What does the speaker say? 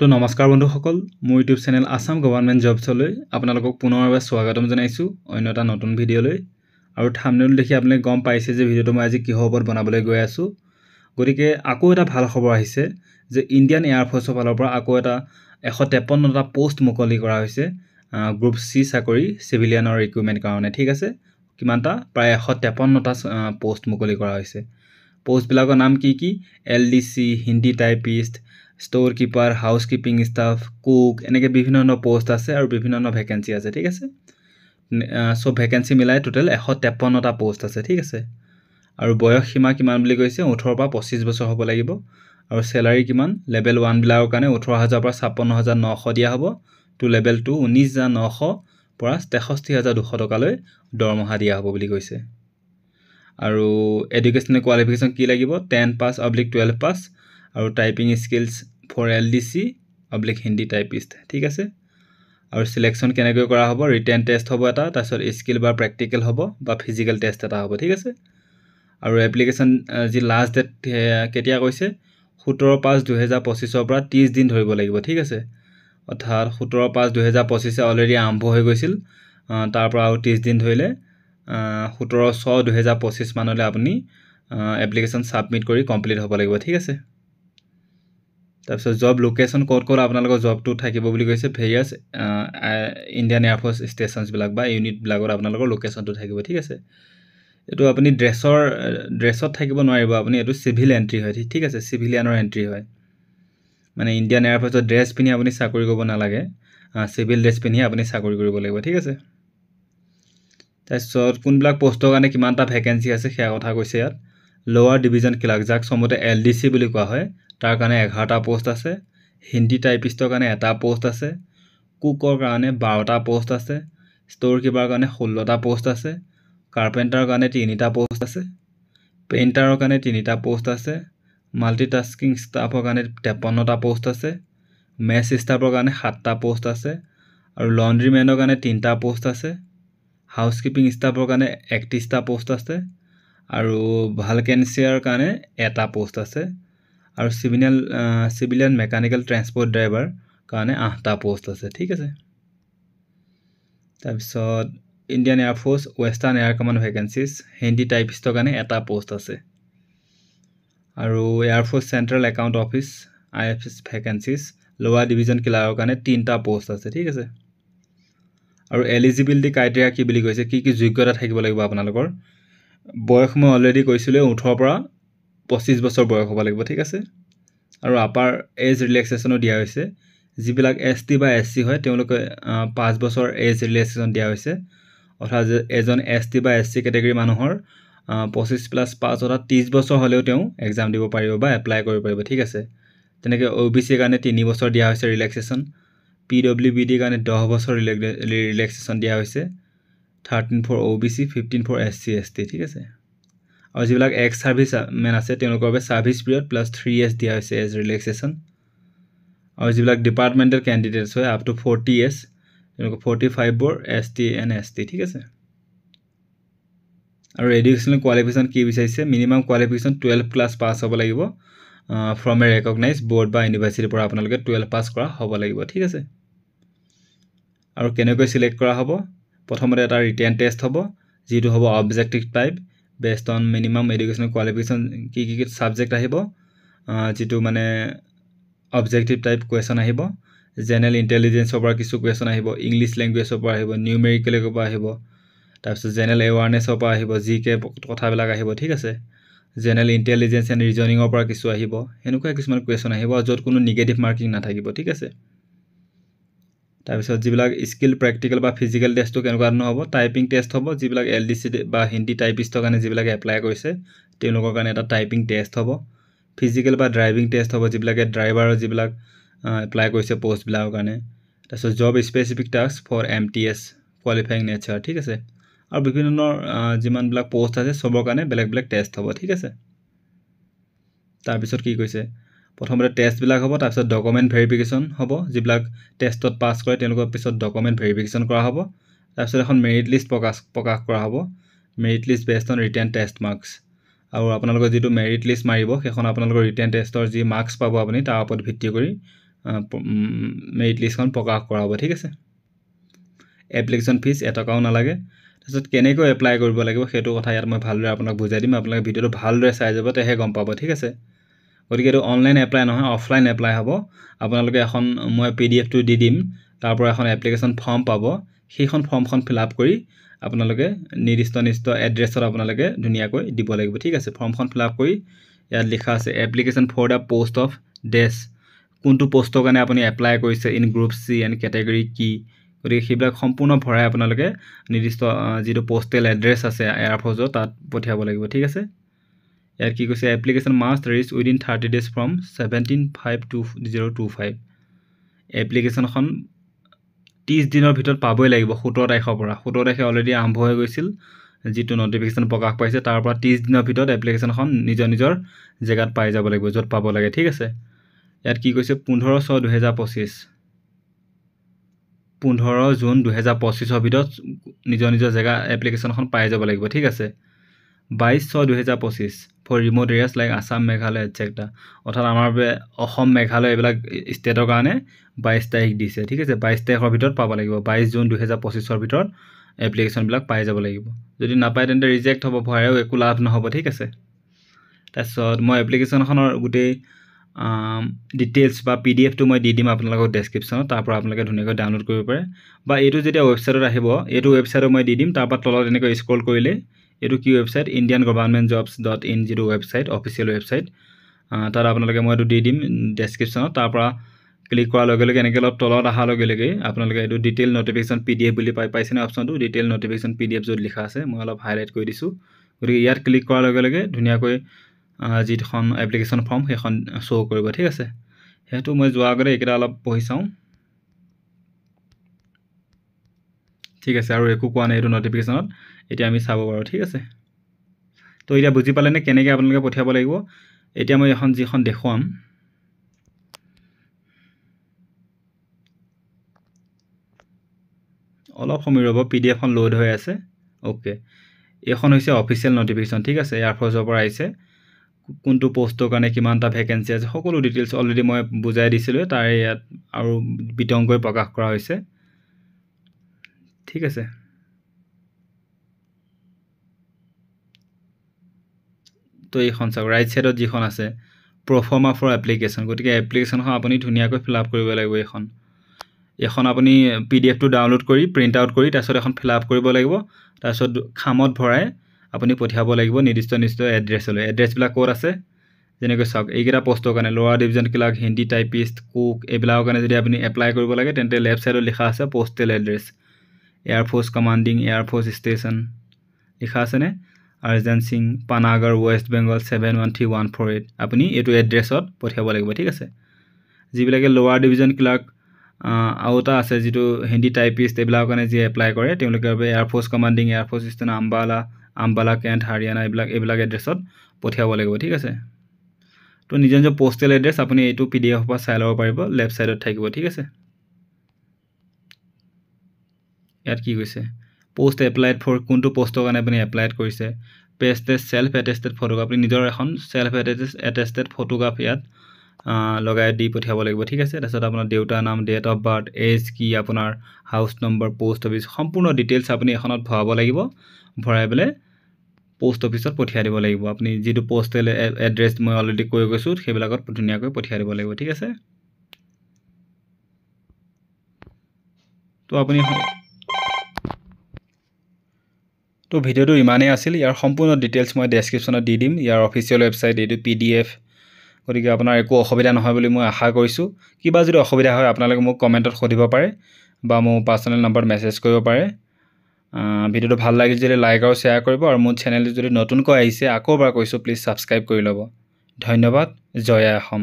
তো নমস্কাৰ বন্ধুসকল মোৰ ইউটিউব চেনেল আসাম গভৰ্ণমেণ্ট জবছলৈ আপোনালোকক পুনৰবাৰ স্বাগতম জনাইছো অন্য এটা নতুন ভিডিঅলৈ আৰু থাম্বনেইল দেখি আপুনি গম পাইছে যে ভিডিঅটো মই আজি কিহৰ ওপৰত বনাবলৈ গৈ আছো গতিকে আকৌ এটা ভাল খবৰ আহিছে যে ইণ্ডিয়ান এয়াৰ ফোৰ্সৰ ফালৰ পৰা আকৌ এটা 153টা পোষ্ট মুকলি কৰা হৈছে গ্ৰুপ সি চাকৰি সিভিলিয়ানৰ ৰিক্ৰুটমেন্ট কাৰণে ঠিক আছে কিমানটা প্ৰায় 153টা পোষ্ট মুকলি কৰা হৈছে পোষ্ট বিলাকৰ নাম কি LDC Hindi typist store keeper housekeeping staff cook এনেকে বিভিন্ন পোষ্ট আছে আৰু বিভিন্ন ভ্যাকেন্সি আছে ঠিক আছে সব ভ্যাকেন্সি মিলাই টোটাল 153টা পোষ্ট আছে ঠিক আছে আৰু বয়স সীমা কিমান বুলি কৈছে 18 পৰা 25 বছৰ হ'ব লাগিব আৰু স্যালাৰি কিমান লেভেল 1 বিলাকৰ কাৰণে 18000 পৰা 56900 দিয়া হ'ব টু লেভেল 2 19900 পৰা 63200 টকালৈ দৰমহা দিয়া হ'ব বুলি কৈছে আৰু এডুকেশনাল কোৱালিফিকেশন কি লাগিব 10 পাস / 12 পাস আৰু typing skills for LDC / Hindi typist ঠিক আছে আৰু সিলেকশন কেনেকৈ কৰা হ'ব ৰিটেন টেষ্ট হ'ব এটা তাৰছত স্কিল বা প্ৰ্যাকটিক্যাল হ'ব বা ফিজিক্যাল টেষ্ট এটা হ'ব ঠিক আছে আৰু এপ্লিকেশন যি লাষ্ট ডেট কেতিয়া কৈছে 17/5/2025 ৰ পৰা 30 দিন ধৰিব লাগিব ঠিক আছে অৰ্থাৎ 17/5/2025 অলৰেডি আৰম্ভ হৈ গৈছিল তাৰ পৰা আৰু 30 দিন ধৰিলে 17/6/2025 মানলৈ আপুনি এপ্লিকেশন সাবমিট কৰি কমপ্লিট হ'ব লাগিব ঠিক আছে তাৰপিছত জব লোকেশন কোড আপোনালোকৰ জবটো থাকিব বুলি কৈছে various Indian air force stations বিলাক বা ইউনিট বিলাকৰ আপোনালোকৰ লোকেশনটো থাকিব ঠিক আছে এটো আপুনি ড্ৰেছত থাকিব নোৱাৰিব আপুনি এটো সিভিল এন্ট্ৰি হয় ঠিক আছে সিভিলিয়ানৰ এন্ট্ৰি হয় মানে ইণ্ডিয়ান এয়াৰ ফোৰ্সৰ ড্ৰেছ পিনি আপুনি চাকৰি কৰিব নালাগে সিভিল ড্ৰেছ পিনি আপুনি চাকৰি কৰিব লাগিব ঠিক আছে তাৰপিছত কোনবিলাক পোষ্টৰ কাৰণে কিমানটা ভ্যাকেন্সি আছে সেয়া কথা কৈছে ইয়াত লোৱাৰ ডিভিজন ক্লাৰ্ক যাক সমতে এলডিসি বুলি কোৱা হয় তাৰ কাৰণে 11টা পোষ্ট আছে হিন্দি টাইপিষ্টৰ কাৰণে এটা পোষ্ট আছে কুকৰ কাৰণে 12টা পোষ্ট আছে ষ্টোৰ কিপাৰ কাৰণে 16টা পোষ্ট আছে কাৰ্পেন্টাৰৰ কাৰণে 3টা পোষ্ট আছে পেইন্টাৰৰ কাৰণে 3টা পোষ্ট আছে মাল্টিটাস্কিং ষ্টাফৰ কাৰণে 53টা পোষ্ট আছে মেছ ষ্টাফৰ কাৰণে 7টা পোষ্ট আছে আৰু লন্ড্ৰিমেনৰ কাৰণে 3টা পোষ্ট আছে হাউসকিপিং ষ্টাফৰ কাৰণে 31টা পোষ্ট আছে আৰু ভালকেনচিয়াৰ কাৰণে এটা পোষ্ট আছে আৰু সিভিলিয়ান মেকানিক্যাল ট্ৰান্সপোৰ্ট ড্ৰাইভাৰ কাৰণে 8টা পোষ্ট আছে ঠিক আছে তাৰপিছত Indian air force western air command vacancies Hindi টাইপিষ্টৰ কাৰণে এটা পোষ্ট আছে আৰু air force central account office IFS vacancies lower division ক্লাৰ্কৰ কাৰণে 3টা পোষ্ট আছে ঠিক আছে আৰু এলিজিবিলিটি ক্ৰাইটেৰিয়া কি বুলি কৈছে কি যোগ্যতা থাকিব লাগিব আপোনালোকৰ বয়স মই অলৰেডি কৈছিলে 18 পৰা 25 বছৰ বয়স হ'ব লাগিব ঠিক আছে আৰু আপাৰ এজ ৰিলেক্সেশনো দিয়া হৈছে যিবিলাক এসটি বা এসসি হয় তেওঁলোকে 5 বছৰ এজ ৰিলেক্সেশন দিয়া হৈছে অৰ্থাৎ এজন এসটি বা এসসি ক্যাটাগৰী মানুহৰ 25 + 5 অৰ্থাৎ 30 বছৰ হলেও তেওঁ এক্সাম দিব পাৰিব বা এপ্লাই কৰিব পাৰিব ঠিক আছে তেনেকৈ ওবিসি কাৰণে 3 বছৰ দিয়া হৈছে ৰিলেক্সেশন পিডব্লিউবিডি কাৰণে 10 বছৰ ৰিলেক্সেশন দিয়া হৈছে 13 for OBC 15 for SC ST ঠিক আছে আৰু যিবিলাক এক্স সাৰ্ভিস মেন আছে তেওঁলোকৰ বাবে সাৰ্ভিস পিৰিয়ড +3 ইয়াৰ্স দিয়া হৈছে এজ ৰিলেক্সেশন আৰু যিবিলাক ডিপাৰ্টমেন্টাল ক্যান্ডিডেটস হয় আপ টু 40 ইয়াৰ্স তেওঁলোকৰ 45 বৰ এসটি এণ্ড এসটি ঠিক আছে আৰু এডুকেশনাল কোৱালিফিকেশন কি বিচাৰিছে মিনিমাম কোৱালিফিকেশন 12 ক্লাছ পাস হ'ব লাগিব ফ্ৰম এ ৰেকগনাইজড বোৰ্ড বা ইউনিভাৰ্সিটিৰ পৰা আপোনালোকে 12 পাস কৰা হ'ব লাগিব ঠিক আছে আৰু কেনেকৈ সিলেক্ট কৰা হ'ব প্ৰথমতে এটা ৰিটেন টেষ্ট হ'ব যেটো হ'ব objective type based on minimum educational qualification কি সাবজেক্ট আহিব যেটো মানে অবজেক্টিভ টাইপ কোৱেশ্চন আহিব জেনাৰেল ইন্টেলিজেন্সৰ পৰা কিছু কোৱেশ্চন আহিব ইংলিশ ল্যাঙ্গুৱেজৰ পৰা আহিব নিউমেৰিকেলৰ পৰা আহিব তাৰপিছত জেনাৰেল এৱাৰনেছৰ পৰা আহিব জিকে কথাবিলাক আহিব ঠিক আছে জেনাৰেল ইন্টেলিজেন্স এণ্ড ৰিজনিংৰ পৰা কিছু আহিব এনেকুৱা কিছুমান কোৱেশ্চন আহিব য'ত কোনো নিগেটিভ মাৰ্কিং নাথাকিব ঠিক আছে তাৰপিছত যিবিলাক স্কিল প্ৰ্যাকটিক্যাল বা ফিজিক্যাল টেষ্টটো কেনেকুৱা ধৰণৰ হ'ব টাইপিং টেষ্ট হ'ব যিবিলাক এলডিসি বা হিন্দি টাইপিষ্টৰ কাৰণে যিবিলাক এপ্লাই কৰিছে তেওঁলোকৰ কাৰণে এটা টাইপিং টেষ্ট হ'ব ফিজিক্যাল বা ড্ৰাইভিং টেষ্ট হ'ব যিবিলাক ড্ৰাইভাৰৰ যিবিলাক এপ্লাই কৰিছে পোষ্ট বিলাকৰ কাৰণে তাৰপিছত job specific task for MTS qualifying nature ঠিক আছে আৰু বিভিন্ন ধৰণৰ যিমান বিলাক পোষ্ট আছে সবৰ কাৰণে বেলেগ বেলেগ টেষ্ট হ'ব ঠিক আছে তাৰপিছত কি কৈছে প্ৰথমতে টেষ্ট বিলাক হ'ব তাৰপিছত ডকুমেন্ট ভেৰিফিকেশন হ'ব যিবিলাক টেষ্টত পাস কৰে তেওঁলোকৰ পিছত ডকুমেন্ট ভেৰিফিকেশন কৰা হ'ব তাৰপিছত এখন মেৰিট লিষ্ট প্ৰকাশ কৰা হ'ব merit list based on written test marks আৰু আপোনালোকৰ যেটো মেৰিট লিষ্ট মাৰিব সেইখন আপোনালোকৰ ৰিটেন টেষ্টৰ যি মাৰ্কস পাব আপুনি তাৰ ওপৰত ভিত্তি কৰি মেৰিট লিষ্টখন প্ৰকাশ কৰা হ'ব ঠিক আছে এপ্লিকেশ্যন ফিজ 1 টকাও নালাগে তাৰপিছত কেনেকৈ এপ্লাই কৰিব লাগিব সেইটো কথা ইয়াত মই ভালদৰে আপোনাক বুজাই দিম আপোনালোকে ভিডিঅ'টো ভালদৰে চাই যাব তেহে গম পাব ঠিক আছে গতিকে এইটো অনলাইন এপ্লাই নহয় অফলাইন এপ্লাই হ'ব আপোনালোকে এখন মই পিডিএফটো দি দিম তাৰ পৰা এখন এপ্লিকেশ্যন ফৰ্ম পাব সেইখন ফৰ্মখন ফিল আপ কৰি আপোনালোকে নিৰ্দিষ্ট এড্ৰেছত আপোনালোকে ধুনীয়াকৈ দিব লাগিব ঠিক আছে ফৰ্মখন ফিল আপ কৰি ইয়াত লিখা আছে application for the post of ডেছ কোনটো পোষ্টৰ কাৰণে আপুনি এপ্লাই কৰিছে in group C and category কি গতিকে সেইবিলাক সম্পূৰ্ণ ভৰাই আপোনালোকে নিৰ্দিষ্ট যিটো পোষ্টেল এড্ৰেছ আছে এয়াৰফ'ৰ্চৰ তাত পঠিয়াব লাগিব ঠিক আছে ইয়াত কি কৈছে application must reach within 30 days from 17/5/2025 এপ্লিকেশ্যনখন 30 দিনৰ ভিতৰত পাবই লাগিব 17 তাৰিখৰ পৰা 17 তাৰিখে অলৰেডি আৰম্ভ হৈ গৈছিল যিটো নটিফিকেশ্যন প্ৰকাশ পাইছে তাৰ পৰা 30 দিনৰ ভিতৰত এপ্লিকেশ্যনখন নিজৰ জেগাত পাই যাব লাগিব য'ত পাব লাগে ঠিক আছে ইয়াত কি কৈছে 15/6/2025 15 জুন 2025 ভিতৰত নিজৰ জেগা এপ্লিকেশ্যনখন পাই যাব লাগিব ঠিক আছে 22/6/2025 for remote areas like Assam Meghalaya etcetera অৰ্থাৎ আমাৰ অসম মেঘালয় এইবিলাক ষ্টেটৰ কাৰণে 22 তাৰিখ দিছে ঠিক আছে 22 তাৰিখৰ ভিতৰত পাব লাগিব 22 জুন 2025 ভিতৰত এপ্লিকেশ্যনবিলাক পাই যাব লাগিব যদি নাপায় তেন্তে ৰিজেক্ট হ'ব ভৰায়ো একো লাভ নহ'ব ঠিক আছে তাৰপিছত মই এপ্লিকেশ্যনখনৰ গোটেই ডিটেইলছ বা পিডিএফটো মই দি দিম আপোনালোকক ডেছক্ৰিপশ্যনত তাৰ পৰা আপোনালোকে ধুনীয়াকৈ ডাউনলোড কৰিব পাৰে বা এইটো যেতিয়া ৱেবছাইটত আহিব এইটো ৱেবছাইটত মই দি দিম তাৰ পৰা তলত এনেকৈ স্ক্ৰল কৰিলে এইটো কি ৱেবছাইট indianggovernmentjobs.in যিটো ৱেবছাইট অফিচিয়েল ৱেবছাইট তাত আপোনালোকে মই এইটো দি দিম ডেছক্ৰিপশ্যনত তাৰ পৰা ক্লিক কৰাৰ লগে লগে এনেকৈ অলপ তলত অহাৰ লগে লগে আপোনালোকে এইটো ডিটেইল নটিফিকেশ্যন পিডিএফ বুলি পাইছেনে অপশ্যনটো ডিটেইল নটিফিকেশ্যন পিডিএফ য'ত লিখা আছে মই অলপ হাইলাইট কৰি দিছোঁ গতিকে ইয়াত ক্লিক কৰাৰ লগে লগে ধুনীয়াকৈ যিখন এপ্লিকেশ্যন ফৰ্ম সেইখন শ্ব' কৰিব ঠিক আছে সেইটো মই যোৱাৰ আগতে এইকেইটা অলপ পঢ়ি চাওঁ ঠিক আছে আৰু একো কোৱা নাই এইটো নটিফিকেশ্যনত এতিয়া আমি চাব পাৰোঁ ঠিক আছে তো এতিয়া বুজি পালেনে কেনেকৈ আপোনালোকে পঠিয়াব লাগিব এতিয়া মই যিখন দেখুৱাম অলপ সময় ৰ'ব পিডিএফখন লোড হৈ আছে অ'কে এইখন হৈছে অফিচিয়েল নটিফিকেশ্যন ঠিক আছে এয়াৰফ'ৰ্চৰ পৰা আহিছে কোনটো পোষ্টৰ কাৰণে কিমানটা ভেকেঞ্চি আছে সকলো ডিটেইলছ অলৰেডি মই বুজাই দিছিলোঁ তাৰে ইয়াত আৰু বিতংকৈ প্ৰকাশ কৰা হৈছে ঠিক আছে তো এইখন চাওক ৰাইট ছাইডত যিখন আছে প্ৰফৰ্মা ফৰ এপ্লিকেশ্যন গতিকে এপ্লিকেশ্যনখন আপুনি ধুনীয়াকৈ ফিল আপ কৰিব লাগিব এইখন আপুনি পিডিএফটো ডাউনলোড কৰি প্ৰিণ্ট আউট কৰি তাৰপিছত এখন ফিল আপ কৰিব লাগিব তাৰপিছত খামত ভৰাই আপুনি পঠিয়াব লাগিব নিৰ্দিষ্ট এড্ৰেছলৈ এড্ৰেছবিলাক ক'ত আছে যেনেকৈ চাওক এইকেইটা পোষ্টৰ কাৰণে lower division clerk Hindi typist cook এইবিলাকৰ কাৰণে যদি আপুনি এপ্লাই কৰিব লাগে তেন্তে লেফ্ট ছাইডত লিখা আছে postal address air force commanding air force station লিখা আছেনে আৰ্জন সিং পানাগড় ৱেষ্ট বেংগল 713148 আপুনি এইটো এড্ৰেছত পঠিয়াব লাগিব ঠিক আছে যিবিলাকে লোৱাৰ ডিভিজন ক্লাৰ্ক আৰু এটা আছে যিটো হিন্দী টাইপিষ্ট এইবিলাকৰ কাৰণে যি এপ্লাই কৰে তেওঁলোকে air force commanding air force station Ambala cantt Haryana এইবিলাক এড্ৰেছত পঠিয়াব লাগিব ঠিক আছে তো নিজৰ পোষ্টেল এড্ৰেছ আপুনি এইটো পিডিএফৰ পৰা চাই ল'ব পাৰিব লেফ্ট ছাইডত থাকিব ঠিক আছে ইয়াত কি কৈছে পোষ্ট এপ্লাইড ফৰ কোনটো পোষ্টৰ কাৰণে আপুনি এপ্লাইড কৰিছে পেষ্টেড ছেল্ফ এটেষ্টেড ফটোগ্ৰাফ আপুনি নিজৰ এখন ছেল্ফ এটেষ্টেড ফটোগ্ৰাফ ইয়াত লগাই দি পঠিয়াব লাগিব ঠিক আছে তাৰপিছত আপোনাৰ দেউতাৰ নাম ডেট অফ বাৰ্থ এজ কি আপোনাৰ হাউচ নম্বৰ পোষ্ট অফিচ সম্পূৰ্ণ ডিটেইলছ আপুনি এখনত ভৰাব লাগিব ভৰাই পেলাই পোষ্ট অফিচত পঠিয়াই দিব লাগিব আপুনি যিটো পোষ্টেল এড্ৰেছ মই অলৰেডি কৈ গৈছোঁ সেইবিলাকত ধুনীয়াকৈ পঠিয়াই দিব লাগিব ঠিক আছে তো আপুনি তো ভিডিঅ'টো ইমানেই আছিল ইয়াৰ সম্পূৰ্ণ ডিটেইলছ মই ডেছক্ৰিপশ্যনত দি দিম ইয়াৰ অফিচিয়েল ৱেবছাইট এইটো পিডিএফ গতিকে আপোনাৰ একো অসুবিধা নহয় বুলি মই আশা কৰিছোঁ কিবা যদি অসুবিধা হয় আপোনালোকে মোক কমেণ্টত সুধিব পাৰে বা মোৰ পাৰ্চনেল নম্বৰত মেছেজ কৰিব পাৰে ভিডিঅ'টো ভাল লাগিল যদি লাইক আৰু শ্বেয়াৰ কৰিব আৰু মোৰ চেনেলটো যদি নতুনকৈ আহিছে আকৌ এবাৰ কৈছোঁ প্লিজ ছাবস্ক্ৰাইব কৰি ল'ব ধন্যবাদ জয় অসম